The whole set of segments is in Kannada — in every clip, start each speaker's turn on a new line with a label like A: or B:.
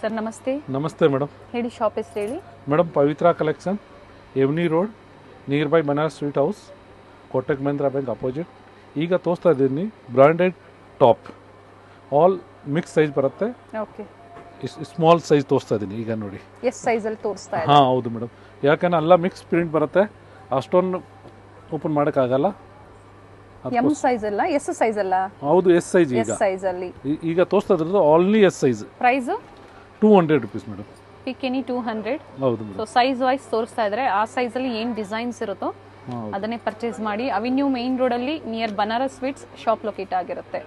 A: ಸರ್ ನಮಸ್ತೆ.
B: ನಮಸ್ತೆ ಮೇಡಮ್.
A: ಹೇಳಿ, ಶಾಪ್ ಹೆಸರು ಹೇಳಿ.
B: Madam Pavithra collection, avenue road, near by Banaras sweet house, Kotak Mahindra bank opposite. ಈಗ ತೋರಿಸ್ತಾ ಇದ್ದೀನಿ branded top, all mix size ಬರುತ್ತೆ.
A: ಓಕೆ,
B: ಸ್ಮಾಲ್ ಸೈಜ್ ತೋರಿಸ್ತಾ ಇದ್ದೀನಿ ಈಗ ನೋಡಿ.
A: ಎಸ್ ಸೈಜಲ್ಲಿ ತೋರಿಸ್ತಾ ಇದೆ.
B: ಹಾಂ ಹೌದು ಮೇಡಮ್, ಯಾಕಂದ್ರೆ ಎಲ್ಲ ಮಿಕ್ಸ್ ಪ್ರಿಂಟ್ ಬರುತ್ತೆ, ಅಷ್ಟೊಂದು ಓಪನ್ ಮಾಡೋಕ್ಕಾಗಲ್ಲ.
A: ಎಂ ಸೈಜ್ ಅಲ್ಲ, ಎಸ್ ಸೈಜ್ ಅಲ್ಲ.
B: ಹೌದು, ಎಸ್ ಸೈಜ್.
A: ಎಸ್ ಸೈಜ್ ಅಲ್ಲಿ
B: ಈಗ ತೋರಿಸ್ತಾ ಇರೋದು only S size.
A: Price
B: 200 rupees madam.
A: ಪಿಕೆನಿ 200.
B: ಹೌದು ಮೇಡಮ್.
A: ಸೊ ಸೈಜ್ ವೈಸ್ ತೋರಿಸ್ತಾ ಇದ್ರೆ ಆ ಸೈಜ್ ಅಲ್ಲಿ ಏನು ಡಿಸೈನ್ಸ್ ಇರುತ್ತೋ ಅದನ್ನೇ ಪರ್ಚೇಸ್ ಮಾಡಿ. ಅವೆನ್ಯೂ ಮೇನ್ ರೋಡ್ ಅಲ್ಲಿ near Banaras sweets shop locate ಆಗಿರುತ್ತೆ.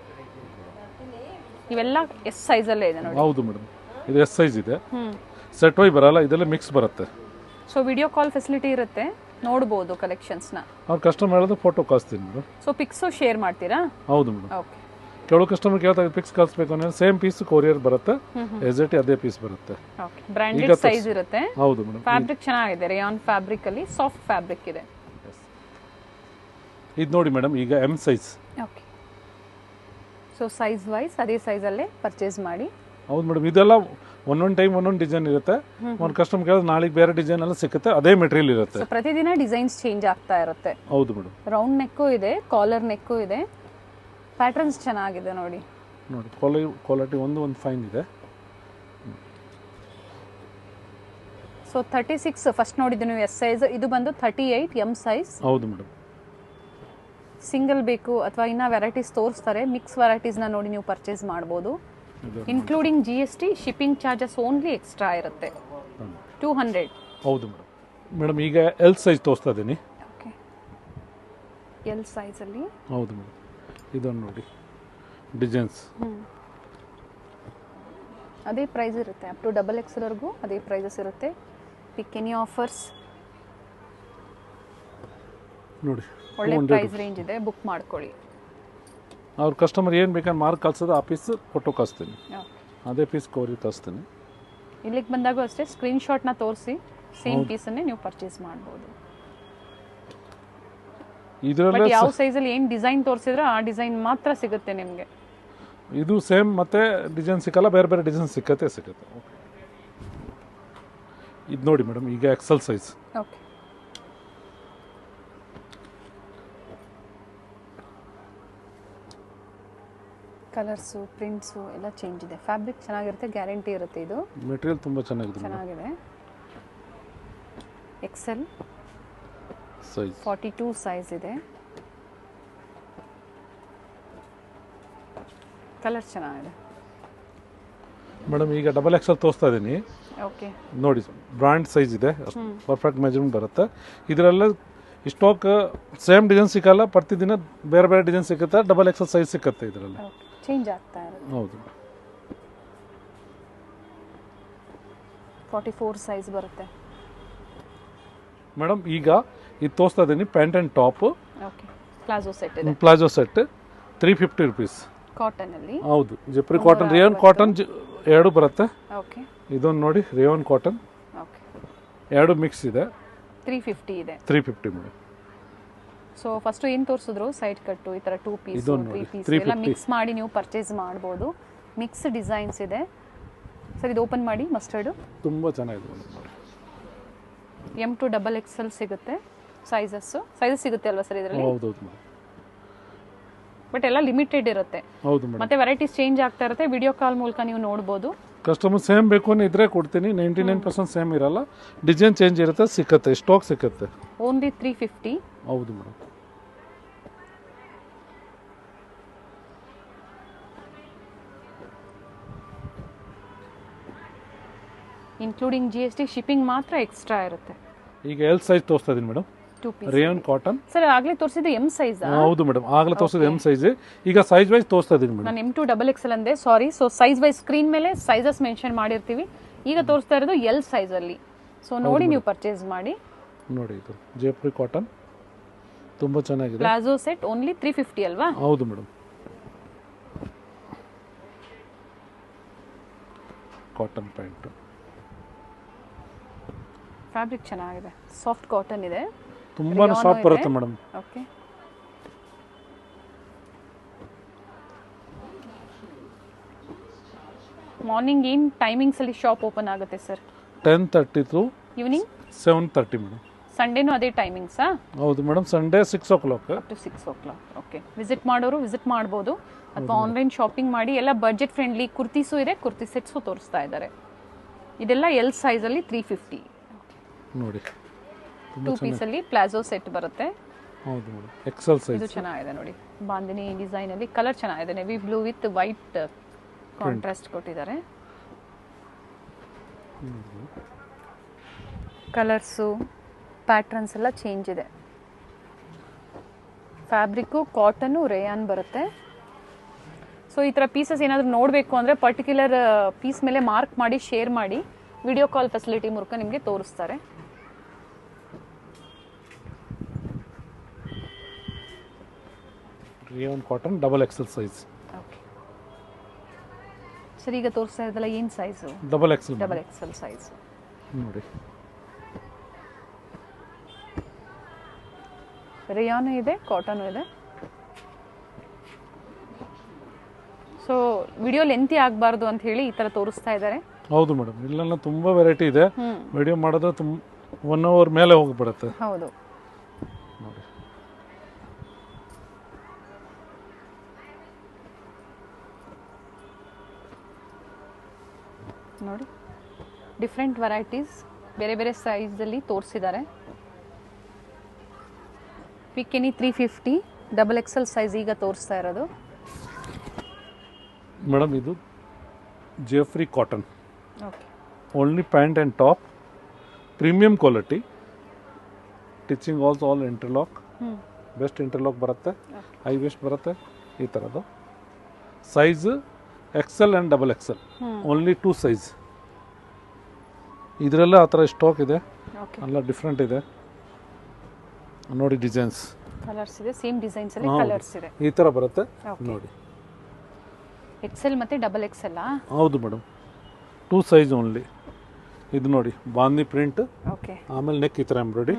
A: ಇವೆಲ್ಲ ಎಸ್ ಸೈಜ್ ಅಲ್ಲೇ ಇದೆ ನೋಡಿ.
B: ಹೌದು ಮೇಡಮ್, ಇದು ಎಸ್ ಸೈಜ್ ಇದೆ. ಸೆಟ್ ವೈ ಬರಲ್ಲ, ಇದೆಲ್ಲ ಮಿಕ್ಸ್ ಬರುತ್ತೆ.
A: ಸೊ ವಿಡಿಯೋ ಕಾಲ್ ಫೆಸಿಲಿಟಿ ಇರುತ್ತೆ, ನೋಡಬಹುದು ಕಲೆಕ್ಷನ್ಸ್ ನ.
B: ಅವ್ರ ಕಸ್ಟಮರ್ ಹೇಳಿದ್ರೆ ಫೋಟೋ ಕಳಿಸ್ತೀನಿ ಮೇಡಮ್.
A: ಸೊ ಪಿಕ್ಸು ಶೇರ್ ಮಾಡ್ತೀರಾ?
B: ಹೌದು ಮೇಡಮ್.
A: ಓಕೆ,
B: ಕೆಲವು ಕಸ್ಟಮರ್ ಕೇಳ್ತಾ ಪಿಕ್ಸ್ ಕಳಿಸ್ಬೇಕು ಅಂದ್ರೆ ಸೇಮ್ ಪೀಸ್ ಕೊರಿಯರ್ ಬರುತ್ತೆ, ಎಕ್ಸಾಕ್ಟ್ ಅದೇ ಪೀಸ್ ಬರುತ್ತೆ.
A: ಓಕೆ, ಬ್ರಾಂಡೆಡ್ ಸೈಜ್ ಇರುತ್ತೆ.
B: ಹೌದು ಮೇಡಮ್.
A: ಫ್ಯಾಬ್ರಿಕ್ ಚೆನ್ನಾಗಿದೆ, ರೇಯಾನ್ ಫ್ಯಾಬ್ರಿಕ್ ಅಲ್ಲಿ ಸಾಫ್ಟ್ ಫ್ಯಾಬ್ರಿಕ್ ಇದೆ.
B: ಇದು ನೋಡಿ ಮೇಡಮ್, ಈಗ M size.
A: Okay, so size wise ಅದೇ ಸೈಜ್ ಅಲ್ಲೇ ಪರ್ಚೇಸ್ ಮಾಡಿ.
B: ಹೌದು ಮೇಡಮ್, ಇದೆಲ್ಲ ಒಂದೊಂದು ಟೈಮ್ ಒಂದೊಂದು ಡಿಸೈನ್ ಇರುತ್ತೆ. ಒಂದು ಕಸ್ಟಮರ್ ಕೇಳಿದ್ರೆ ನಾಳೆಗೆ ಬೇರೆ ಡಿಸೈನ್ ಎಲ್ಲ ಸಿಗುತ್ತೆ, ಅದೇ ಮೆಟೀರಿಯಲ್ ಇರುತ್ತೆ.
A: ಪ್ರತಿದಿನ ಡಿಸೈನ್ಸ್ ಚೇಂಜ್ ಆಗ್ತಾ ಇರುತ್ತೆ.
B: ಹೌದು ಮೇಡಮ್.
A: ರೌಂಡ್ ನೆಕ್ಕು ಇದೆ, ಕಾಲರ್ ನೆಕ್ಕು ಇದೆ. ಪ್ಯಾಟರ್ನ್ಸ್ ಚೆನ್ನಾಗಿದೆ ನೋಡಿ.
B: ನೋಡಿ ಕ್ವಾಲಿಟಿ ಒಂದು ಫೈನ್ ಇದೆ.
A: ಸೊ 36 ಫಸ್ಟ್ ನೋಡಿದ್ದು ನೀವು ಎಸ್ ಸೈಜ್, ಇದು ಬಂದು 38 ಎಂ ಸೈಜ್.
B: ಹೌದು ಮೇಡಮ್.
A: ಸಿಂಗಲ್ ಬೇಕು ಅಥವಾ ಇನ್ನ ವೆರೈಟೀಸ್ ತೋರಿಸ್ತಾರೆ, ಮಿಕ್ಸ್ ವೆರೈಟೀಸ್ನ ನೋಡಿ ನೀವು ಪರ್ಚೇಸ್ ಮಾಡ್ಬೋದು. Including GST, shipping charges only extra ಇರುತ್ತೆ. 200.
B: ಹೌದು ಮೇಡಮ್. ಮೇಡಮ್ ಈಗ ಎಲ್ ಸೈಜ್ ತೋರಿಸ್ತಾ ಇದ್ದೀನಿ.
A: ಓಕೆ, ಎಲ್ ಸೈಜಲ್ಲಿ.
B: ಹೌದು ಮೇಡಮ್, ಇದನ್ನು ನೋಡಿ ಡಿಸೈನ್ಸ್.
A: ಅದೇ ಪ್ರೈಸ್ ಇರುತ್ತೆ, ಅಪ್ ಟು XXL ವರೆಗೂ ಅದೇ ಪ್ರೈಸಸ್ ಇರುತ್ತೆ. ಪಿಕ್ ಎನಿ ಆಫರ್ಸ್
B: ನೋಡಿ,
A: ಒಳ್ಳೆ ಪ್ರೈಸ್ ರೇಂಜ್ ಇದೆ, ಬುಕ್ ಮಾಡ್ಕೊಳ್ಳಿ.
B: ಅವ್ರ ಕಸ್ಟಮರ್ ಏನು ಬೇಕಾದ್ರೆ ಮಾರ್ಕ್ ಕಳ್ಸೋದು ಆ ಪೀಸ್ ಫೋಟೋ ಕಳಿಸ್ತೀನಿ, ಅದೇ ಪೀಸ್ ಕೊರಿಯರ್ ಕಳಿಸ್ತೀನಿ.
A: ಇಲ್ಲಿಗೆ ಬಂದಾಗೂ ಅಷ್ಟೇ ಸ್ಕ್ರೀನ್ ಶಾಟ್ನ ತೋರಿಸಿ ಸೇಮ್ ಪೀಸನ್ನೇ ನೀವು ಪರ್ಚೇಸ್ ಮಾಡ್ಬೋದು.
B: ಇದರಲ್ಲಿ
A: ಯಾವ ಸೈಜಲ್ಲಿ ಏನು ಡಿಸೈನ್ ತೋರಿಸಿದ್ರೆ ಆ ಡಿಸೈನ್ ಮಾತ್ರ ಸಿಗುತ್ತೆ ನಿಮಗೆ.
B: ಇದು ಸೇಮ್ ಮತ್ತೆ ಡಿಸೈನ್ ಸಿಕ್ಕಲ್ಲ, ಬೇರೆ ಬೇರೆ ಡಿಸೈನ್ ಸಿಕ್ಕತ್ತೆ. ಇದು ನೋಡಿ ಮೇಡಮ್, ಈಗ XL size.
A: Okay, colours prints ಎಲ್ಲ ಚೇಂಜ್ ಇದೆ. ಫ್ಯಾಬ್ರಿಕ್ ಚೆನ್ನಾಗಿರುತ್ತೆ, ಗ್ಯಾರಂಟಿ ಇರುತ್ತೆ. ಇದು
B: ಮೆಟೀರಿಯಲ್ ತುಂಬ ಚೆನ್ನಾಗಿದೆ.
A: XL
B: ಸೈಜ್
A: 42 ಸೈಜ್ ಇದೆ. ಕಲರ್ ಚೆನ್ನಾಗಿದೆ
B: ಮೇಡಮ್. ಈಗ XXL ತೋರಿಸ್ತಾ ಇದ್ದೀನಿ.
A: ಓಕೆ,
B: ನೋಡಿ ಬ್ರಾಂಡ್ ಸೈಜ್ ಇದೆ, ಪರ್ಫೆಕ್ಟ್ ಮೆಜರ್ಮೆಂಟ್ ಬರುತ್ತೆ. ಇದರಲ್ಲ ಸ್ಟಾಕ್ ಸೇಮ್ ಡಿಸೈನ್ ಸಿಕ್ಕಲ್ಲ, ಪ್ರತಿದಿನ ಬೇರೆ ಬೇರೆ ಡಿಸೈನ್ ಸಿಗುತ್ತೆ. XXL ಸೈಜ್ ಸಿಕ್ಕತ್ತೆ ಇದರಲ್ಲಿ,
A: ಚೇಂಜ್ ಆಗ್ತಾ ಇರುತ್ತೆ.
B: ಹೌದು,
A: 44 ಸೈಜ್ ಬರುತ್ತೆ
B: ಮೇಡಮ್. ಈಗ ಇದು ತೋರಿಸ್ತಾ ಇದ್ದೀನಿ pant and top.
A: Okay, palazzo set ಇದೆ.
B: Palazzo set 350 rupees.
A: ಕಾಟನ್ ಅಲ್ಲಿ.
B: ಹೌದು, ಜಪ್ರಿ ಕಾಟನ್, ರೇಯಾನ್ ಕಾಟನ್ ಎರಡು ಬರುತ್ತೆ.
A: ಓಕೆ,
B: ಇದೊಂದು ನೋಡಿ ರೇಯಾನ್ ಕಾಟನ್.
A: ಓಕೆ,
B: ಎರಡು ಮಿಕ್ಸ್ ಇದೆ.
A: 350 ಇದೆ.
B: 350 ಮೇಡಮ್.
A: ಸೊ ಫಸ್ಟ್ ಏನು ತೋರಿಸಿದ್ರು ಸೈಡ್ ಕಟ್ಟು, ಈ ಥರ 2 ಪೀಸ್ 3 ಪೀಸ್ ಎಲ್ಲ ಮಿಕ್ಸ್ ಮಾಡಿ ನೀವು ಪರ್ಚೇಸ್ ಮಾಡ್ಬೋದು. ಮಿಕ್ಸ್ ಡಿಸೈನ್ಸ್ ಇದೆ ಸರ್. ಇದು ಓಪನ್ ಮಾಡಿ. ಮಸ್ಟರ್ಡು
B: ತುಂಬ ಚೆನ್ನಾಗಿದೆ ನೋಡಿ.
A: M to XXL ಸಿಗುತ್ತೆ. ಸೈಜಸ್ ಸಿಗುತ್ತೆ ಅಲ್ವಾ ಸರ್ ಇದರಲ್ಲಿ?
B: ಹೌದು ಮೇಡಮ್,
A: ಬಟ್ ಎಲ್ಲ ಲಿಮಿಟೆಡ್ ಇರುತ್ತೆ.
B: ಹೌದು ಮೇಡಮ್.
A: ಮತ್ತೆ ವೆರೈಟೀಸ್ ಚೇಂಜ್ ಆಗ್ತಾ ಇರುತ್ತೆ, ವಿಡಿಯೋ ಕಾಲ್ ಮೂಲಕ ನೀವು ನೋಡ್ಬೋದು.
B: ಕಸ್ಟಮರ್ ಸೇಮ್ ಬೇಕು ಅನ್ನೋ ಇದ್ರೆ ಕೊಡ್ತೀನಿ, 99% ಸೇಮ್ ಇರಲ್ಲ, ಡಿಸೈನ್ ಚೇಂಜ್ ಇರುತ್ತೆ, ಸಿಕ್ಕತ್ತೆ, ಸ್ಟಾಕ್ ಸಿಕ್ಕತ್ತೆ.
A: ಓನ್ಲಿ 350.
B: ಹೌದು ಮೇಡಮ್.
A: ಇನ್ಕ್ಲೂಡಿಂಗ್ GST, ಶಿಪ್ಪಿಂಗ್ ಮಾತ್ರ ಎಕ್ಸ್ಟ್ರಾ ಇರುತ್ತೆ.
B: ಈಗ ಎಲ್ ಸೈಜ್ ತೋರಿಸ್ತಾ ಇದೀನಿ madam.
A: 2 piece
B: rayon cotton.
A: Sir ಆಗಲೇ ತೋರಿಸಿದ್ದು ಎಂ ಸೈಜ್.
B: ಹೌದು ಮೇಡಮ್, ಆಗಲೇ ತೋರಿಸಿದ್ದು ಎಂ ಸೈಜ್. ಈಗ ಸೈಜ್ ವೈಸ್ ತೋರಿಸ್ತಾ ಇದೀನಿ ಮೇಡಮ್.
A: ನಾನು M to XXL ಅಂದೆ, sorry. So size wise screen ಮೇಲೆ ಸೈಜಸ್ ಮೆನ್ಷನ್ ಮಾಡಿರ್ತೀವಿ. ಈಗ ತೋರಿಸ್ತಾ ಇರೋದು ಎಲ್ ಸೈಜ್ ಅಲ್ಲಿ. ಸೊ ನೋಡಿ ನೀವು ಪರ್ಚೇಸ್ ಮಾಡಿ.
B: ನೋಡಿ, ಇದು ಜೈಪುರಿ ಕಾಟನ್ ತುಂಬಾ ಚೆನ್ನಾಗಿದೆ.
A: ಪ್ಲಾಜೋ ಸೆಟ್ ಓನ್ಲಿ 350 ಅಲ್ವಾ?
B: ಹೌದು ಮೇಡಮ್. ಕಾಟನ್ ಪ್ಯಾಂಟ್,
A: ಫ್ಯಾಬ್ರಿಕ್ ಚೆನ್ನಾಗಿದೆ, ಸಾಫ್ಟ್ ಕಾಟನ್ ಇದೆ,
B: ತುಂಬಾ ಸಾಫ್ಟ್ ಬರುತ್ತೆ ಮೇಡಮ್.
A: ಓಕೆ, ಮಾರ್ನಿಂಗ್ ಏನು ಟೈಮಿಂಗ್ಸಲ್ಲಿ ಶಾಪ್ ಓಪನ್ ಆಗುತ್ತೆ ಸರ್?
B: 10:30 to
A: evening
B: 7:30 madam.
A: ಸಂಡೇನೂ ಅದೇ ಟೈಮಿಂಗ್ಸಾ?
B: ಹೌದು madam, Sunday 6 o'clock.
A: To 6 o'clock. Okay, visit ಮಾಡೋರು ವಿಸಿಟ್ ಮಾಡ್ಬೋದು ಅಥವಾ ಆನ್ಲೈನ್ ಶಾಪಿಂಗ್ ಮಾಡಿ. ಎಲ್ಲ ಬಜೆಟ್ ಫ್ರೆಂಡ್ಲಿ ಕುರ್ತೀಸು ಇದೆ, ಕುರ್ತಿ ಸೆಟ್ಸು ತೋರಿಸ್ತಾ ಇದ್ದಾರೆ. ಇದೆಲ್ಲ ಎಲ್ ಸೈಜಲ್ಲಿ 350
B: ನೋಡಿ.
A: 2 ಪೀಸಲ್ಲಿ ಪ್ಲಾಜೋ ಸೆಟ್ ಬರುತ್ತೆ.
B: ಹೌದು ಮೇಡಮ್, ಎಕ್ಸೆಲ್ ಸೈಜ್.
A: ಇದು ಚೆನ್ನಾಗಿದೆ ನೋಡಿ, ಬಾಂದಿನಿ ಡಿಸೈನಲ್ಲಿ. ಕಲರ್ ಚೆನ್ನಾಗಿದೆ, navy blue with white contrast ಕೊಟ್ಟಿದ್ದಾರೆ. ಕಲರ್ಸು ಪ್ಯಾಟ್ರನ್ಸ್ ಎಲ್ಲ ಚೇಂಜ್ ಇದೆ. ಫ್ಯಾಬ್ರಿಕ್ಕು ಕಾಟನ್ನು ರೇಯಾನ್ ಬರುತ್ತೆ. ಸೊ ಈ ಥರ ಪೀಸಸ್ ಏನಾದರೂ ನೋಡಬೇಕು ಅಂದರೆ ಪರ್ಟಿಕ್ಯುಲರ್ ಪೀಸ್ ಮೇಲೆ ಮಾರ್ಕ್ ಮಾಡಿ ಶೇರ್ ಮಾಡಿ ವಿಡಿಯೋ ಕಾಲ್ ಫೆಸಿಲಿಟಿ ಮೂಲಕ ನಿಮಗೆ ತೋರಿಸ್ತಾರೆ.
B: Rayon cotton double XL size.
A: Okay sir, ಈಗ ತೋರಿಸ್ತಾ ಇದ್ದಲ್ಲ ಏನು size?
B: Double XL.
A: Double XL size
B: ನೋಡಿ.
A: ರಿಯಾನು ಇದೆ, ಕಾಟನು ಇದೆ. ಸೊ ವಿಡಿಯೋ ಲೆಂತಿ ಆಗಬಾರ್ದು ಅಂತ ಹೇಳಿ ಈ ಥರ ತೋರಿಸ್ತಾ ಇದ್ದಾರೆ.
B: ಹೌದು ಮೇಡಮ್, ಇಲ್ಲೆಲ್ಲ ತುಂಬ ವೆರೈಟಿ ಇದೆ. ವಿಡಿಯೋ ಮಾಡಿದ್ರೆ 1 hour ಮೇಲೆ ಹೋಗ್ಬಿಡುತ್ತೆ.
A: ಹೌದು
B: ನೋಡಿ.
A: ನೋಡಿ, ಡಿಫ್ರೆಂಟ್ ವೆರೈಟೀಸ್ ಬೇರೆ ಬೇರೆ ಸೈಜಲ್ಲಿ ತೋರಿಸಿದ್ದಾರೆ. ಪಿಕೆನಿ 350 ಡಬಲ್ ಎಕ್ಸೆಲ್ ಸೈಜ್ ಈಗ ತೋರಿಸ್ತಾ ಇರೋದು.
B: ಮೇಡಮ್ ಇದು ಜೆಫ್ರಿ cotton.
A: Okay,
B: only pant and top, premium quality. Stitching also all interlock, best interlock ಬರುತ್ತೆ. ಹೈ ವೇಸ್ಟ್ ಬರುತ್ತೆ ಈ ಥರದ್ದು. Size XL and double XL, only 2 size. ಇದರಲ್ಲ ಆ ಥರ ಸ್ಟಾಕ್ ಇದೆ, ಎಲ್ಲ ಡಿಫ್ರೆಂಟ್ ಇದೆ ನೋಡಿ. ಡಿಸೈನ್ಸ್
A: ಕಲರ್ಸ್ ಇದೆ, ಸೇಮ್ ಡಿಸೈನ್ಸ್ ಅಲ್ಲಿ ಕಲರ್ಸ್ ಇದೆ.
B: ಈ ಥರ ಬರುತ್ತೆ ನೋಡಿ.
A: ಎಕ್ಸೆಲ್ ಮತ್ತೆ ಡಬಲ್ ಎಕ್ಸೆಲ್.
B: ಹೌದು ಮೇಡಮ್, 2 ಸೈಜ್ ಓನ್ಲಿ. ಇದು ನೋಡಿ, ಬಾಂದಿ ಪ್ರಿಂಟ್.
A: ಓಕೆ,
B: ಆಮೇಲೆ ನೆಕ್ ಈ ಥರ ಎಂಬ್ರಾಯ್ಡಿ.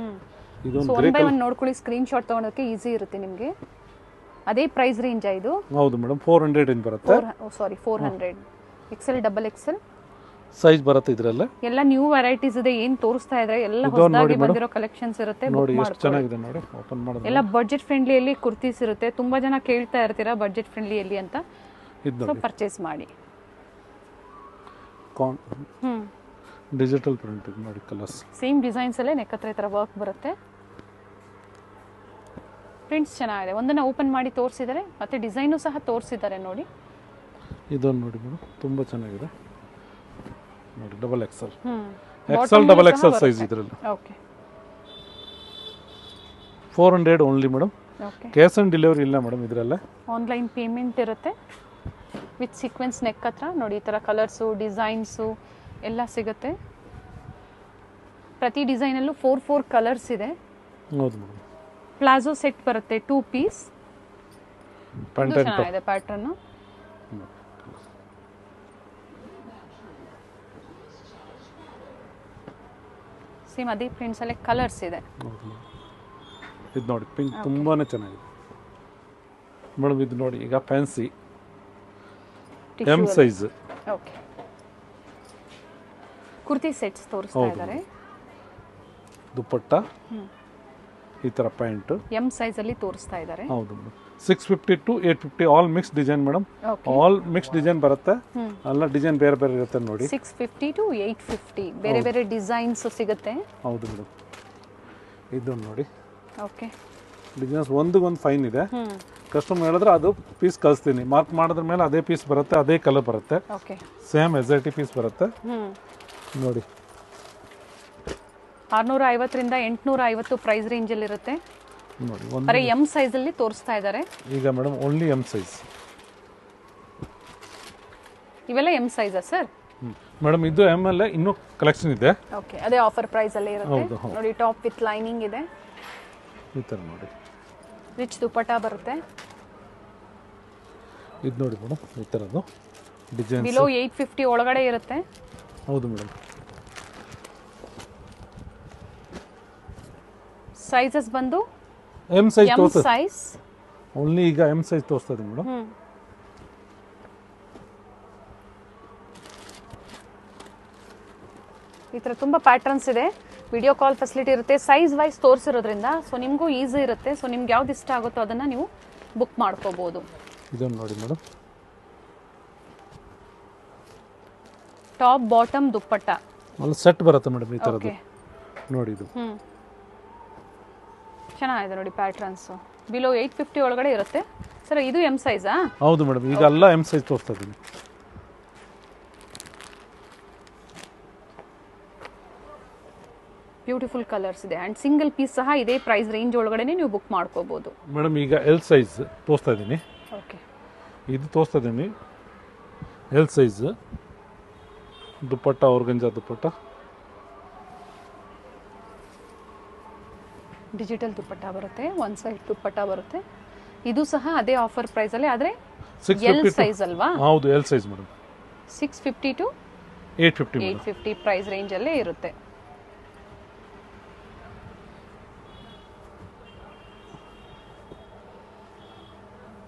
B: ಇದೊಂದು
A: ಒನ್ ಬೈ ಒನ್ ನೋಡ್ಕೊಳ್ಳಿ, ಸ್ಕ್ರೀನ್ ಶಾಟ್ ತಗೊಳೋಕೆ ಈಸಿ ಇರುತ್ತೆ ನಿಮಗೆ. ಅದೇ ಪ್ರೈಸ್ ರೇಂಜ್ ಇದು?
B: ಹೌದು ಮೇಡಮ್, 400 ಇಂದ ಬರುತ್ತೆ.
A: ಸಾರಿ 400. ಎಕ್ಸೆಲ್ ಡಬಲ್ ಎಕ್ಸೆಲ್
B: ಸೈಜ್ ಬರುತ್ತೆ ಇದರಲ್ಲ.
A: ಎಲ್ಲ ನ್ಯೂ ವೆರೈಟೀಸ್ ಇದೆ, ಏನು ತೋರಿಸ್ತಾ ಇದ್ದಾರೆ ಎಲ್ಲ ಹೊಸದಾಗಿ ಬಂದಿರೋ ಕಲೆಕ್ಷನ್ಸ್ ಇರುತ್ತೆ.
B: ನೋಡಿ ಎಷ್ಟು ಚೆನ್ನಾಗಿದೆ ನೋಡಿ, ಓಪನ್ ಮಾಡೋದು.
A: ಎಲ್ಲ ಬಜೆಟ್ ಫ್ರೆಂಡ್ಲಿಯಲ್ಲಿ ಕುರ್ತೀಸ್ ಇರುತ್ತೆ. ತುಂಬಾ ಜನ ಕೇಳ್ತಾ ಇರ್ತೀರಾ ಬಜೆಟ್ ಫ್ರೆಂಡ್ಲಿಯಲ್ಲಿ ಅಂತ, ಸೊ ಪರ್ಚೇಸ್ ಮಾಡಿ.
B: ಡಿಜಿಟಲ್ ಪ್ರಿಂಟ್ ನೋಡಿ, ಕಲರ್ಸ್
A: ಸೇಮ್ ಡಿಸೈನ್ಸ್ ಅಲ್ಲೇ ನೆಕ್ ಹತ್ರ ಈ ಥರ ವರ್ಕ್ ಬರುತ್ತೆ. ಪ್ರಿಂಟ್ಸ್ ಚೆನ್ನಾಗಿದೆ. ಒಂದನ್ನು ಓಪನ್ ಮಾಡಿ ತೋರಿಸಿದ್ದಾರೆ, ಮತ್ತೆ ಡಿಸೈನು ಸಹ ತೋರಿಸಿದ್ದಾರೆ ನೋಡಿ.
B: ಇದೊಂದು ನೋಡಿ ಮೇಡಮ್, ತುಂಬ ಚೆನ್ನಾಗಿದೆ ನೋಡಿ. Double XL, XL double XL size ಇದರಲ್ಲಿ.
A: Okay,
B: 400 only madam.
A: Okay,
B: cash on delivery ಇಲ್ಲ ಮೇಡಮ್ ಇದರಲ್ಲ.
A: ಆನ್ಲೈನ್ ಪೇಮೆಂಟ್ ಇರುತ್ತೆ ವಿತ್ ಸೀಕ್ವೆನ್ಸ್ ನೆಕ್ ಹತ್ರ ನೋಡಿ. ಈ ಥರ ಕಲರ್ಸು ಡಿಸೈನ್ಸು ಎಲ್ಲ ಸಿಗುತ್ತೆ. ಪ್ರತಿ ಡಿಸೈನಲ್ಲೂ 4 ಕಲರ್ಸ್ ಇದೆ.
B: ಹೌದು ಮೇಡಮ್.
A: ಪ್ಲಾಜೋ ಸೆಟ್ ಬರುತ್ತೆ, 2 ಪೀಸ್.
B: ಪ್ಯಾಂಟ್ ಆ್ಯಂಡ್ ಟಾಪ್
A: ಚೆನ್ನಾಗಿದೆ ಪ್ಯಾಟರ್ನು. ಸೇಮ್ ಅದೇ ಪ್ರಿಂಟ್ಸ್ ಅಲ್ಲೇ ಕಲರ್ಸ್ ಇದೆ.
B: ಇದು ನೋಡಿ, ಪಿಂಕ್ ತುಂಬಾನೇ ಚೆನ್ನಾಗಿದೆ ಮೇಡಮ್. ಇದು ನೋಡಿ, ಈಗ fancy M size.
A: Okay, kurti sets ತೋರಿಸ್ತಾ ಇದ್ದಾರೆ.
B: ದುಪ್ಪಟ್ಟ ಈ ತರ ಪ್ಯಾಂಟ್
A: ಎಂ ಸೈಜ್ ಅಲ್ಲಿ ತೋರಿಸ್ತಾ ಇದ್ದಾರೆ.
B: ಹೌದು madam. 650 to 850 all mix design madam. All mix design ಬರುತ್ತೆ. ಎಲ್ಲ ಡಿಸೈನ್ ಬೇರೆ ಬೇರೆ ಇರುತ್ತೆ ನೋಡಿ.
A: 650 to 850 ಬೇರೆ ಬೇರೆ ಡಿಸೈನ್ಸ್ ಸಿಗುತ್ತೆ.
B: ಹೌದು ಮೇಡಮ್. ಇದು ನೋಡಿ.
A: ಓಕೆ,
B: ಡಿಸೈನ್ಸ್ ಒಂದೊಂದು ಫೈನ್ ಇದೆ. ಕಸ್ಟಮರ್ ಹೇಳಿದ್ರೆ ಅದು ಪೀಸ್ ಕಳಿಸ್ತೀನಿ, ಮಾರ್ಕ್ ಮಾಡಿದ್ರ ಮೇಲೆ ಅದೇ ಪೀಸ್ ಬರುತ್ತೆ, ಅದೇ ಕಲರ್ ಬರುತ್ತೆ.
A: ಓಕೆ,
B: ಸೇಮ್ ಎಸ್ಐಟಿ ಪೀಸ್ ಬರುತ್ತೆ ನೋಡಿ.
A: 650 ರಿಂದ 850 ಪ್ರೈಸ್ ರೇಂಜ್ ಅಲ್ಲಿ ಇರುತ್ತೆ
B: ನೋಡಿ.
A: ಬರೀ ಎಂ ಸೈಜ್ ಅಲ್ಲಿ ತೋರಿಸ್ತಾ ಇದ್ದಾರೆ
B: ಈಗ ಮೇಡಮ್. Only M size.
A: ಇವೆಲ್ಲ ಎಂ ಸೈಜಾ ಸರ್?
B: ಮೇಡಮ್ ಇದು ಎಂ ಅಲ್ಲೇ ಇನ್ನೂ ಕಲೆಕ್ಷನ್ ಇದೆ.
A: ಓಕೆ, ಅದೇ ಆಫರ್ ಪ್ರೈಸ್ ಅಲ್ಲೇ ಇರುತ್ತೆ ನೋಡಿ. ಟಾಪ್ ವಿತ್ ಲೈನಿಂಗ್ ಇದೆ
B: ಈ ತರ ನೋಡಿ.
A: ರಿಚ್ ದುಪಟ್ಟಾ ಬರುತ್ತೆ.
B: ಇದು ನೋಡಿ ಮೇಡಮ್, ಈ ತರದ್ದು ಡಿಸೈನ್
A: ಬಿಲೋ 850 ಒಳಗಡೆ ಇರುತ್ತೆ.
B: ಹೌದು ಮೇಡಮ್.
A: ಸೈಜಸ್ ಬಂದು
B: ಎಂ ಸೈಜ್
A: ಎಂ
B: ತೋರಿಸ್ತದೆ
A: ಸೈಜ್
B: ಓನ್ಲಿ. ಈಗ ಎಂ ಸೈಜ್ ತೋರಿಸ್ತದೆ ಮೇಡಮ್.
A: ಈ ಥರ ತುಂಬ ಪ್ಯಾಟರ್ನ್ಸ್ ಇದೆ. ವಿಡಿಯೋ ಕಾಲ್ ಫೆಸಿಲಿಟಿ ಇರುತ್ತೆ, ಸೈಜ್ ವೈಸ್ ತೋರಿಸಿರೋದ್ರಿಂದ ಸೊ ನಿಮಗೂ ಈಸಿ ಇರುತ್ತೆ. ಸೊ ನಿಮ್ಗೆ ಯಾವ್ದು ಇಷ್ಟ ಆಗುತ್ತೋ ಅದನ್ನು ನೀವು ಬುಕ್ ಮಾಡ್ಕೋಬೋದು.
B: ಇದನ್ನು ನೋಡಿ ಮೇಡಮ್,
A: ಟಾಪ್ ಬಾಟಮ್ ದುಪ್ಪಟ್ಟ
B: ಅಲ್ಲಿ ಸೆಟ್ ಬರುತ್ತೆ ಮೇಡಮ್ ಈ ಥರದ್ದು.
A: ಓಕೆ,
B: ನೋಡಿ ಇದು
A: ಚೆನ್ನಾಗಿದೆ ನೋಡಿ ಪ್ಯಾಟ್ರನ್ಸು. ಬಿಲೋ 850 ಒಳಗಡೆ ಇರುತ್ತೆ ಸರ್. ಇದು ಎಮ್ ಸೈಜಾ?
B: ಹೌದು ಮೇಡಮ್, ಈಗ ಎಲ್ಲ ಎಮ್ ಸೈಜ್ ತೋರಿಸ್ತಾ ಇದ್ದೀನಿ.
A: ಬ್ಯೂಟಿಫುಲ್ ಕಲರ್ಸ್ ಇದೆ ಆ್ಯಂಡ್ ಸಿಂಗಲ್ ಪೀಸ್ ಸಹ ಇದೇ ಪ್ರೈಸ್ ರೇಂಜ್ ಒಳಗಡೆ ನೀವು ಬುಕ್ ಮಾಡ್ಕೋಬೋದು.
B: ಮೇಡಮ್ ಈಗ ಎಲ್ ಸೈಜ್ ತೋರಿಸ್ತಾ ಇದ್ದೀನಿ.
A: ಓಕೆ,
B: ಇದು ತೋರಿಸ್ತಾ ಇದ್ದೀನಿ ಎಲ್ ಸೈಜ್ ದುಪ್ಪಟ್ಟ, ಆರ್ಗಂಜಾ ದುಪ್ಪಟ್ಟ,
A: ಡಿಜಿಟಲ್ ದುಪ್ಪಟ್ಟ ಬರುತ್ತೆ, ಒನ್ ಸೈಡ್ ದುಪ್ಪಟ್ಟ ಬರುತ್ತೆ. ಇದು ಸಹ ಅದೇ ಆಫರ್ ಪ್ರೈಸಲ್ಲಿ, ಆದರೆ ಎಲ್ ಸೈಜ್ ಅಲ್ವಾ?
B: ಹೌದು, L size madam.
A: 650 to 850 price ರೇಂಜಲ್ಲೇ ಇರುತ್ತೆ.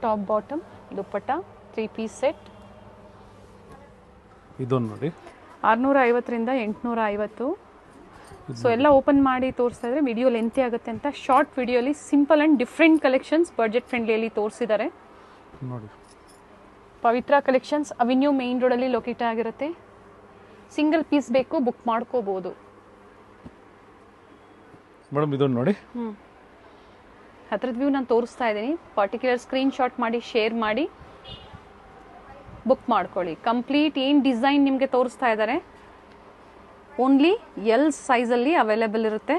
A: Top bottom dupatta 3 piece set.
B: ಇದೊಂದು ನೋಡಿ
A: 650ರಿಂದ 850. ಸೊ ಎಲ್ಲ ಓಪನ್ ಮಾಡಿ ತೋರಿಸ್ತಾ ಇದ್ರೆ ವಿಡಿಯೋ ಲೆಂತಿ ಆಗುತ್ತೆ ಅಂತ ಶಾರ್ಟ್ ವಿಡಿಯೋಲಿ simple and different collections budget ಫ್ರೆಂಡ್ಲಿಯಲ್ಲಿ ತೋರಿಸಿದ್ದಾರೆ
B: ನೋಡಿ.
A: ಪವಿತ್ರ ಕಲೆಕ್ಷನ್ಸ್ ಅವೆನ್ಯೂ ಮೇನ್ ರೋಡಲ್ಲಿ ಲೊಕೇಟ್ ಆಗಿರುತ್ತೆ. ಸಿಂಗಲ್ ಪೀಸ್ ಬೇಕು ಬುಕ್ ಮಾಡ್ಕೋಬೋದು
B: ಮೇಡಮ್. ಇದೊಂದು ನೋಡಿ,
A: ಹತ್ರದ ವ್ಯೂ ನಾನು ತೋರಿಸ್ತಾ ಇದ್ದೀನಿ. ಪರ್ಟಿಕ್ಯುಲರ್ ಸ್ಕ್ರೀನ್ ಶಾಟ್ ಮಾಡಿ ಶೇರ್ ಮಾಡಿ ಬುಕ್ ಮಾಡ್ಕೊಳ್ಳಿ. ಕಂಪ್ಲೀಟ್ ಏನು ಡಿಸೈನ್ ನಿಮಗೆ ತೋರಿಸ್ತಾ ಇದ್ದಾರೆ ಓನ್ಲಿ ಎಲ್ ಸೈಜಲ್ಲಿ ಅವೈಲೇಬಲ್ ಇರುತ್ತೆ.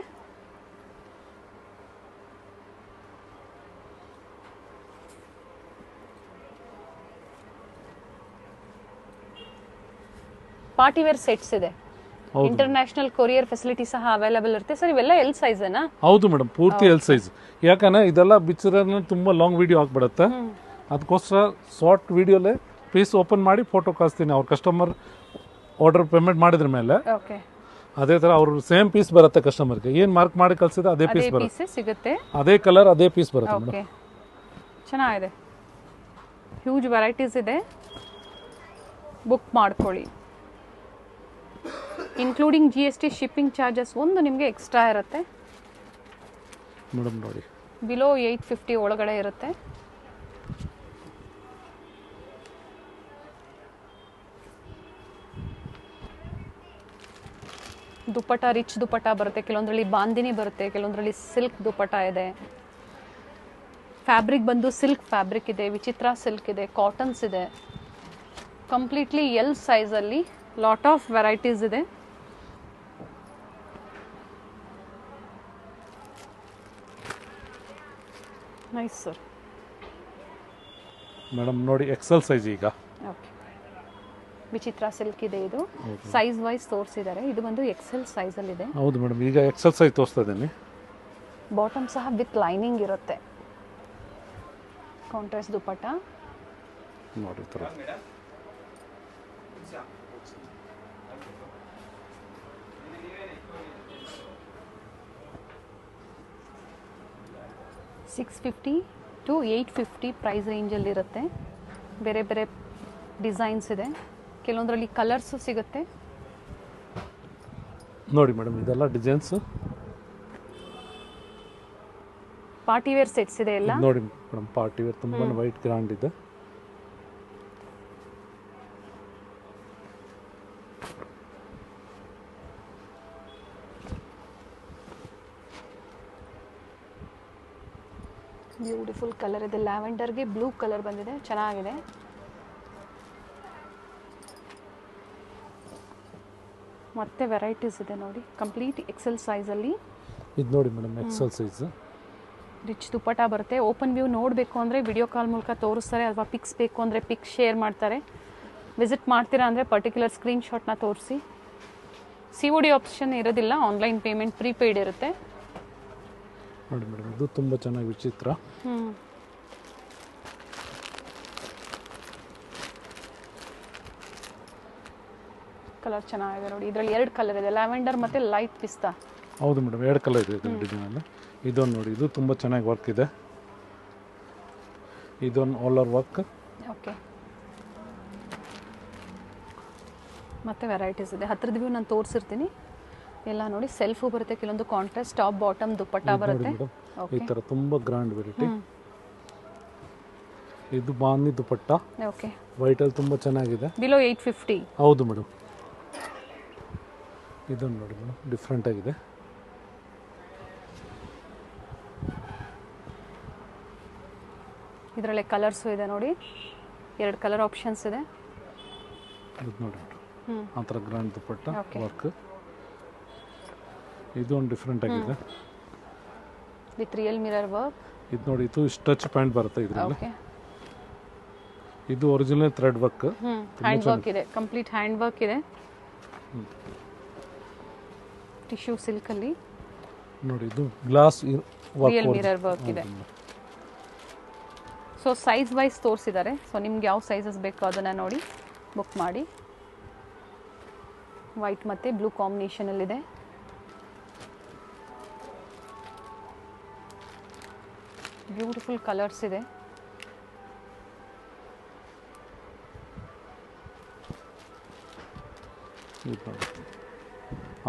A: ಪಾರ್ಟಿ ವೇರ್ ಸೆಟ್ಸ್ ಇದೆ, ಇಂಟರ್ನ್ಯಾಷನಲ್ ಕೊರಿಯರ್ ಫೆಸಿಲಿಟಿ ಸಹ ಅವೈಲೇಬಲ್ ಇರುತ್ತೆ. ಸರ್ ಇವೆಲ್ಲ ಎಲ್ ಸೈಜನಾ?
B: ಹೌದು ಮೇಡಮ್, ಪೂರ್ತಿ ಎಲ್ ಸೈಜ್. ಯಾಕಂದ್ರೆ ಇದೆಲ್ಲ ಬಿಚ್ಚರಲ್ಲಿ ತುಂಬ ಲಾಂಗ್ ವಿಡಿಯೋ ಆಗ್ಬಿಡುತ್ತೆ, ಅದಕ್ಕೋಸ್ಕರ ಶಾರ್ಟ್ ವಿಡಿಯೋಲೆ ಪೀಸ್ ಓಪನ್ ಮಾಡಿ ಫೋಟೋ ಕಳಿಸ್ತೀನಿ. ಅವ್ರ ಕಸ್ಟಮರ್ ಆರ್ಡರ್ ಪೇಮೆಂಟ್ ಮಾಡಿದ್ರ ಮೇಲೆ
A: ಓಕೆ,
B: ಅದೇ ಥರ ಅವ್ರ ಸೇಮ್ ಪೀಸ್ ಬರುತ್ತೆ ಕಸ್ಟಮರ್ಗೆ. ಏನು ಮಾರ್ಕ್ ಮಾಡಿ ಕಳಿಸಿದ್ರೆ ಅದೇ ಪೀಸ್ ಬರುತ್ತೆ,
A: ಸಿಗುತ್ತೆ,
B: ಅದೇ ಕಲರ್ ಅದೇ ಪೀಸ್ ಬರುತ್ತೆ
A: ಓಕೆ.
B: ಮೇಡಮ್.
A: ಚೆನ್ನಾಗಿದೆ, ಹ್ಯೂಜ್ ವೆರೈಟೀಸ್ ಇದೆ, ಬುಕ್ ಮಾಡ್ಕೊಳ್ಳಿ. ಇನ್ಕ್ಲೂಡಿಂಗ್ GST ಶಿಪ್ಪಿಂಗ್ ಚಾರ್ಜಸ್ ಒಂದು ನಿಮಗೆ ಎಕ್ಸ್ಟ್ರಾ ಇರುತ್ತೆ
B: ಮೇಡಮ್. ನೋಡಿ
A: ಬಿಲೋ 850 ಒಳಗಡೆ ಇರುತ್ತೆ. ದುಪ್ಪಟ್ಟ ರಿಚ್ ದುಪ್ಪಟ್ಟ ಬರುತ್ತೆ, ಕೆಲವೊಂದರಲ್ಲಿ ಬಾಂದಿನಿ ಬರುತ್ತೆ, ಕೆಲವೊಂದರಲ್ಲಿ ಸಿಲ್ಕ್ ದುಪ್ಪಟ್ಟ ಇದೆ. ಫ್ಯಾಬ್ರಿಕ್ ಬಂದು ಸಿಲ್ಕ್ ಫ್ಯಾಬ್ರಿಕ್ ಇದೆ, ವಿಚಿತ್ರ ಸಿಲ್ಕ್ ಇದೆ, ಕಾಟನ್ಸ್ ಇದೆ. ಕಂಪ್ಲೀಟ್ಲಿ ಎಲ್ ಸೈಜಲ್ಲಿ ಲಾಟ್ ಆಫ್ ವೆರೈಟೀಸ್ ಇದೆ. Nice sir.
B: ಮೇಡಮ್ ನೋಡಿ ಎಕ್ಸೆಲ್ ಸೈಜ್ ಈಗ.
A: ಓಕೆ, ವಿಚಿತ್ರ ಸಿಲ್ಕ್ ಇದೆ, ಇದು ಸೈಜ್ ವೈಸ್ ತೋರಿಸಿದ್ದಾರೆ. ಇದು ಬಂದು ಎಕ್ಸೆಲ್ ಸೈಜಲ್ಲಿದೆ.
B: ಹೌದು ಮೇಡಮ್, ಈಗ ಎಕ್ಸೆಲ್ ಸೈಜ್ ತೋರಿಸ್ತಾ ಇದ್ದೀನಿ.
A: ಬಾಟಮ್ ಸಹ ವಿತ್ ಲೈನಿಂಗ್ ಇರುತ್ತೆ. ಕಾಂಟ್ರಾಸ್ಟ್ ದುಪ್ಪಟ್ಟ
B: ನೋಡಿ ಥರ.
A: $650 to $850 ಪ್ರೈಸ್ ರೇಂಜಲ್ಲಿರುತ್ತೆ. ಬೇರೆ ಬೇರೆ ಡಿಸೈನ್ಸ್ ಇದೆ, ಕೆಲವೊಂದರಲ್ಲಿ ಕಲರ್ಸು ಸಿಗುತ್ತೆ.
B: ನೋಡಿ ಮೇಡಮ್, ಇದೆಲ್ಲ ಡಿಸೈನ್ಸ್
A: ಪಾರ್ಟಿ ವೇರ್ ಸೆಟ್ಸ್ ಇದೆ ಎಲ್ಲ.
B: ನೋಡಿ ಮೇಡಮ್, ಪಾರ್ಟಿ ವೇರ್ ತುಂಬಾ ವೈಟ್ ಗ್ರಾಂಡ್ ಇದೆ.
A: ಬ್ಯೂಟಿಫುಲ್ ಕಲರ್ ಇದೆ, ಲ್ಯಾವೆಂಡರ್ಗೆ ಬ್ಲೂ ಕಲರ್ ಬಂದಿದೆ, ಚೆನ್ನಾಗಿದೆ. ಮತ್ತೆ ವೆರೈಟೀಸ್ ಇದೆ ನೋಡಿ, ಕಂಪ್ಲೀಟ್ ಎಕ್ಸೆಲ್ ಸೈಜಲ್ಲಿ.
B: ಇದು ನೋಡಿ ಮೇಡಮ್, ಎಕ್ಸೆಲ್ ಸೈಜ್
A: ರಿಚ್ ದುಪ್ಪಟ್ಟ ಬರುತ್ತೆ. ಓಪನ್ ವ್ಯೂ ನೋಡಬೇಕು ಅಂದರೆ ವಿಡಿಯೋ ಕಾಲ್ ಮೂಲಕ ತೋರಿಸ್ತಾರೆ, ಅಥವಾ ಪಿಕ್ಸ್ ಬೇಕು ಅಂದರೆ ಪಿಕ್ಸ್ ಶೇರ್ ಮಾಡ್ತಾರೆ. ವಿಸಿಟ್ ಮಾಡ್ತೀರಾ ಅಂದರೆ ಪರ್ಟಿಕ್ಯುಲರ್ ಸ್ಕ್ರೀನ್ ಶಾಟ್ನ ತೋರಿಸಿ. COD ಆಪ್ಷನ್ ಇರೋದಿಲ್ಲ, ಆನ್ಲೈನ್ ಪೇಮೆಂಟ್ ಪ್ರೀಪೇಯ್ಡ್ ಇರುತ್ತೆ.
B: ನೋಡಿ ಮೇಡಮ್, ಇದು ತುಂಬ ಚೆನ್ನಾಗಿ ವಿಚಿತ್ರ.
A: ಕಲರ್ ಚೆನ್ನಾಗಿದೆ ನೋಡಿ, ಇದರಲ್ಲಿ 2 ಕಲರ್ ಇದೆ, ಲ್ಯಾವೆಂಡರ್ ಮತ್ತು ಲೈಟ್ ಪಿಸ್ತಾ.
B: ಹೌದು ಮೇಡಮ್, 2 ಕಲರ್ ಇದೆ ಇದರ ಡಿಸೈನಲ್ಲಿ. ಇದೊಂದು ನೋಡಿ, ಇದು ತುಂಬ ಚೆನ್ನಾಗಿ ವರ್ಕ್ ಇದೆ. ಇದೊಂದು ಆಲ್ ವರ್ಕ್.
A: ಓಕೆ, ಮತ್ತೆ ವೆರೈಟೀಸ್ ಇದೆ. ಹತ್ತಿರದ ವ್ಯೂ ನಾನು ತೋರಿಸಿರ್ತೀನಿ, ಎಲ್ಲ ನೋಡಿ ಸೆಲ್ಫು ಬರುತ್ತೆ, ಕೆಲವೊಂದು ಕಾಂಟ್ರಾಸ್ಟ್ ಟಾಪ್ ಬಾಟಮ್ ದುಪ್ಪಟ್ಟ ಬರುತ್ತೆ.
B: ಈ ತರ ತುಂಬಾ ಗ್ರ್ಯಾಂಡ್ ವೆರೈಟಿ. ಇದು ಬಾಂಧಿ ದುಪ್ಪಟ್ಟ.
A: ಓಕೆ,
B: ವೈಟ್ ಅಲ್ಲಿ ತುಂಬಾ ಚೆನ್ನಾಗಿದೆ.
A: ಬಿಲೋ 850.
B: ಹೌದು ಮೇಡಮ್. ಇದನ್ನು ನೋಡಿ ಮೇಡಮ್, ಡಿಫ್ರೆಂಟ್ ಆಗಿದೆ.
A: ಇದರಲ್ಲೇ ಕಲರ್ಸು ಇದೆ ನೋಡಿ, 2 ಕಲರ್ ಆಪ್ಷನ್ಸ್ ಇದೆ.
B: ಇದು ನೋಡಿ ಆ ಥರ ಗ್ರ್ಯಾಂಡ್ ದುಪ್ಪಟ್ಟ ವರ್ಕ್. ಇದು ಒಂದು ಡಿಫ್ರೆಂಟ್ ಆಗಿದೆ
A: ವಿತ್ ರಿಯಲ್ ಮಿರರ್ ವರ್ಕ್.
B: ಇದು ನೋಡಿ, ಇದು ಸ್ಟ್ರೆಚ್ ಪ್ಯಾಂಟ್ ಬರುತ್ತೆ ಇದರಲ್ಲಿ. ಇದು original thread work,
A: hand work ಇದೆ, ಕಂಪ್ಲೀಟ್ ಹ್ಯಾಂಡ್ ವರ್ಕ್ ಇದೆ. ಟಿಶ್ಯೂ ಸಿಲ್ಕ್ ಅಲ್ಲಿ
B: ನೋಡಿ, ಇದು ಗ್ಲಾಸ್
A: ರಿಯಲ್ ಮಿರರ್ ವರ್ಕ್ ಇದೆ. ಸೊ ಸೈಜ್ ವೈಸ್ ತೋರಿಸಿದ್ದಾರೆ. ಸೊ ನಿಮ್ಗೆ ಯಾವ ಸೈಜಸ್ ಬೇಕೋ ಅದನ್ನು ನೋಡಿ ಬುಕ್ ಮಾಡಿ. ವೈಟ್ ಮತ್ತು ಬ್ಲೂ ಕಾಂಬಿನೇಷನಲ್ಲಿದೆ. ಬ್ಯೂಟಿಫುಲ್ ಕಲರ್ಸ್ ಇದೆ.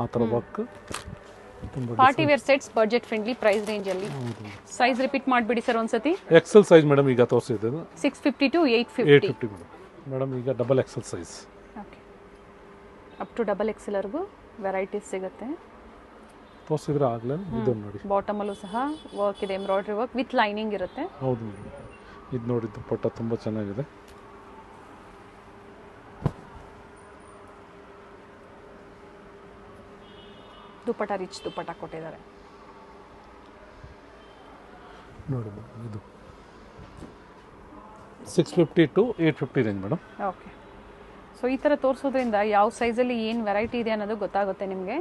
B: ಆ ಥರ work.
A: Party wear sets budget friendly price range ಅಲ್ಲಿ. ಸೈಜ್ ರಿಪೀಟ್ ಮಾಡಿಬಿಡಿ ಸರ್ ಒಂದ್ಸತಿ.
B: ಎಕ್ಸೆಲ್ ಸೈಜ್ ಮೇಡಮ್ ಈಗ ತೋರಿಸಿದೆ
A: 650 to 850
B: ಮೇಡಮ್. ಈಗ double XL size.
A: Okay, up to double XL ವರೆಗೂ ವೆರೈಟೀಸ್ ಸಿಗುತ್ತೆ.
B: ತೋರಿಸಿದ್ರೆ ಆಗಲೇ. ಇದನ್ನು ನೋಡಿ,
A: ಬಾಟಮ್ ಅಲ್ಲೂ ಸಹ ವರ್ಕ್ ಇದೆ, ಎಂಬ್ರಾಯ್ಡ್ರಿ ವರ್ಕ್ ವಿತ್ ಲೈನಿಂಗ್ ಇರುತ್ತೆ.
B: ಹೌದು ಮೇಡಮ್. ಇದು ನೋಡಿ, ದುಪ್ಪಟ್ಟ ತುಂಬ ಚೆನ್ನಾಗಿದೆ.
A: ದುಪ್ಪಟ್ಟ ರಿಚ್ ದುಪ್ಪಟ್ಟ ಕೊಟ್ಟಿದ್ದಾರೆ
B: ನೋಡಿ ಮೇಡಮ್. ಇದು 650 to 850 range madam.
A: Okay, so ಈ ಥರ ತೋರಿಸೋದ್ರಿಂದ ಯಾವ ಸೈಜಲ್ಲಿ ಏನು ವೆರೈಟಿ ಇದೆ ಅನ್ನೋದು ಗೊತ್ತಾಗುತ್ತೆ ನಿಮಗೆ.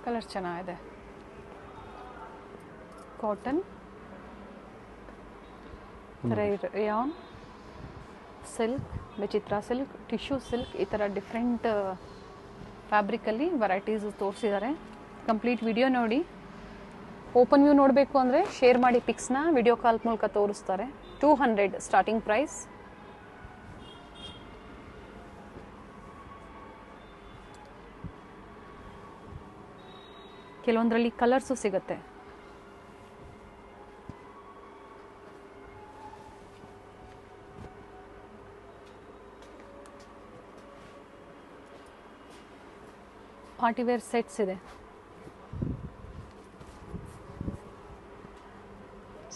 A: ಕಲರ್ ಚೆನ್ನಾಗಿದೆ. ಕಾಟನ್, ರೇಯಾನ್, ಸಿಲ್ಕ್, ವಿಚಿತ್ರ ಸಿಲ್ಕ್, ಟಿಶ್ಯೂ ಸಿಲ್ಕ್, ಈ ಥರ ಡಿಫ್ರೆಂಟ್ ಫ್ಯಾಬ್ರಿಕಲ್ಲಿ ವೆರೈಟೀಸ್ ತೋರಿಸಿದ್ದಾರೆ. ಕಂಪ್ಲೀಟ್ ವಿಡಿಯೋ ನೋಡಿ. ಓಪನ್ ವ್ಯೂ ನೋಡಬೇಕು ಅಂದರೆ ಶೇರ್ ಮಾಡಿ ಪಿಕ್ಸ್ನ, ವಿಡಿಯೋ ಕಾಲ್ ಮೂಲಕ ತೋರಿಸ್ತಾರೆ. 200 ಸ್ಟಾರ್ಟಿಂಗ್ ಪ್ರೈಸ್. ಕೆಲವೊಂದರಲ್ಲಿ ಕಲರ್ಸು ಸಿಗುತ್ತೆ. ಪಾರ್ಟಿ ವೇರ್ ಸೆಟ್ಸ್ ಇದೆ.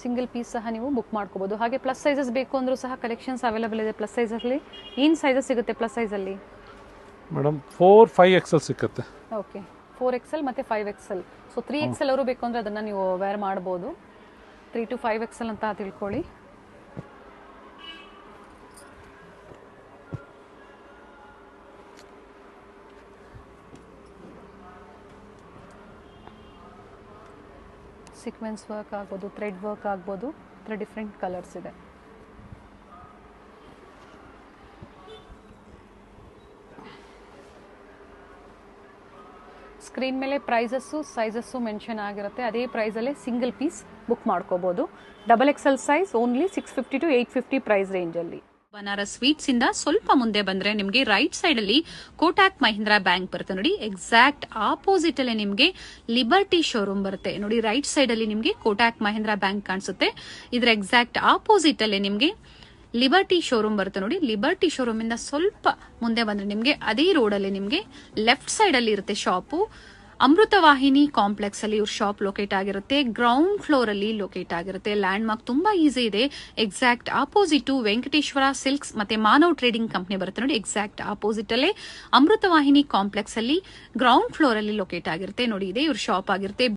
A: ಸಿಂಗಲ್ ಪೀಸ್ ಸಹ ನೀವು ಬುಕ್ ಮಾಡ್ಕೋಬೋದು. ಹಾಗೆ ಪ್ಲಸ್ ಸೈಜಸ್ ಬೇಕು ಅಂದರೂ ಸಹ ಕಲೆಕ್ಷನ್ಸ್ ಅವೈಲೇಬಲ್ ಇದೆ. ಪ್ಲಸ್ ಸೈಜಲ್ಲಿ ಏನು ಸೈಜಸ್ ಸಿಗುತ್ತೆ ಪ್ಲಸ್ ಸೈಜಲ್ಲಿ
B: ಮೇಡಮ್? 4-5 ಎಕ್ಸೆಲ್ ಸಿಗುತ್ತೆ.
A: ಓಕೆ, 4XL ಮತ್ತು 5XL. ಸೊ 3XL ಅವರು ಬೇಕು ಅಂದರೆ ಅದನ್ನು ನೀವು ವೇರ್ ಮಾಡ್ಬೋದು. 3 to 5XL ಅಂತ ತಿಳ್ಕೊಳ್ಳಿ. ಸೀಕ್ವೆನ್ಸ್ ವರ್ಕ್ ಆಗ್ಬೋದು, ಥ್ರೆಡ್ ವರ್ಕ್ ಆಗ್ಬೋದು, ಈ ಥರ ಡಿಫ್ರೆಂಟ್ ಕಲರ್ಸ್ ಇದೆ. ಸ್ಕ್ರೀನ್ ಮೇಲೆ ಪ್ರೈಸಸ್ಸು ಸೈಜಸ್ಸು ಮೆನ್ಷನ್ ಆಗಿರುತ್ತೆ. ಅದೇ ಪ್ರೈಸಲ್ಲೇ ಸಿಂಗಲ್ ಪೀಸ್ ಬುಕ್ ಮಾಡ್ಕೋಬೋದು. XXL size only 650 to 850 price ರೇಂಜಲ್ಲಿ.
C: ಬನಾರಸ್ ಸ್ವೀಟ್ಸ್ ಇಂದ ಸ್ವಲ್ಪ ಮುಂದೆ ಬಂದ್ರೆ ನಿಮ್ಗೆ ರೈಟ್ ಸೈಡ್ ಅಲ್ಲಿ ಕೋಟಾಕ್ ಮಹೀಂದ್ರಾ ಬ್ಯಾಂಕ್ ಬರುತ್ತೆ ನೋಡಿ. ಎಕ್ಸಾಕ್ಟ್ ಆಪೋಸಿಟ್ ಅಲ್ಲಿ ನಿಮ್ಗೆ ಲಿಬರ್ಟಿ ಶೋರೂಮ್ ಬರುತ್ತೆ ನೋಡಿ. ರೈಟ್ ಸೈಡ್ ಅಲ್ಲಿ ನಿಮ್ಗೆ ಕೋಟಾಕ್ ಮಹೀಂದ್ರಾ ಬ್ಯಾಂಕ್ ಕಾಣಿಸುತ್ತೆ. ಇದ್ರ ಎಕ್ಸಾಕ್ಟ್ ಆಪೋಸಿಟ್ ಅಲ್ಲಿ ನಿಮ್ಗೆ ಲಿಬರ್ಟಿ ಶೋರೂಮ್ ಬರುತ್ತೆ ನೋಡಿ. ಲಿಬರ್ಟಿ ಶೋರೂಮ್ ಇಂದ ಸ್ವಲ್ಪ ಮುಂದೆ ಬಂದ್ರೆ ನಿಮ್ಗೆ ಅದೇ ರೋಡ್ ಅಲ್ಲಿ ನಿಮ್ಗೆ ಲೆಫ್ಟ್ ಸೈಡ್ ಅಲ್ಲಿ ಇರುತ್ತೆ ಶಾಪು. ಅಮೃತವಾಹಿನಿ ಕಾಂಪ್ಲೆಕ್ಸ್ ಅಲ್ಲಿ ಇವ್ರ ಶಾಪ್ ಲೊಕೇಟ್ ಆಗಿರುತ್ತೆ. ಗ್ರೌಂಡ್ ಫ್ಲೋರ್ ಅಲ್ಲಿ ಲೊಕೇಟ್ ಆಗಿರುತ್ತೆ. ಲ್ಯಾಂಡ್ ಮಾರ್ಕ್ ತುಂಬಾ ಈಸಿ ಇದೆ. ಎಕ್ಸಾಕ್ಟ್ ಆಪೋಸಿಟ್ ವೆಂಕಟೇಶ್ವರ ಸಿಲ್ಕ್ಸ್ ಮತ್ತೆ ಮಾನವ್ ಟ್ರೇಡಿಂಗ್ ಕಂಪನಿ ಬರುತ್ತೆ ನೋಡಿ. ಎಕ್ಸಾಕ್ಟ್ ಆಪೋಸಿಟ್ ಅಲ್ಲೇ ಅಮೃತವಾಹಿನಿ ಕಾಂಪ್ಲೆಕ್ಸ್ ಅಲ್ಲಿ ಗ್ರೌಂಡ್ ಫ್ಲೋರ್ ಅಲ್ಲಿ ಲೊಕೇಟ್ ಆಗಿರುತ್ತೆ ನೋಡಿ. ಇದೆ ಇವ್ರ ಶಾಪ್ ಆಗಿರುತ್ತೆ.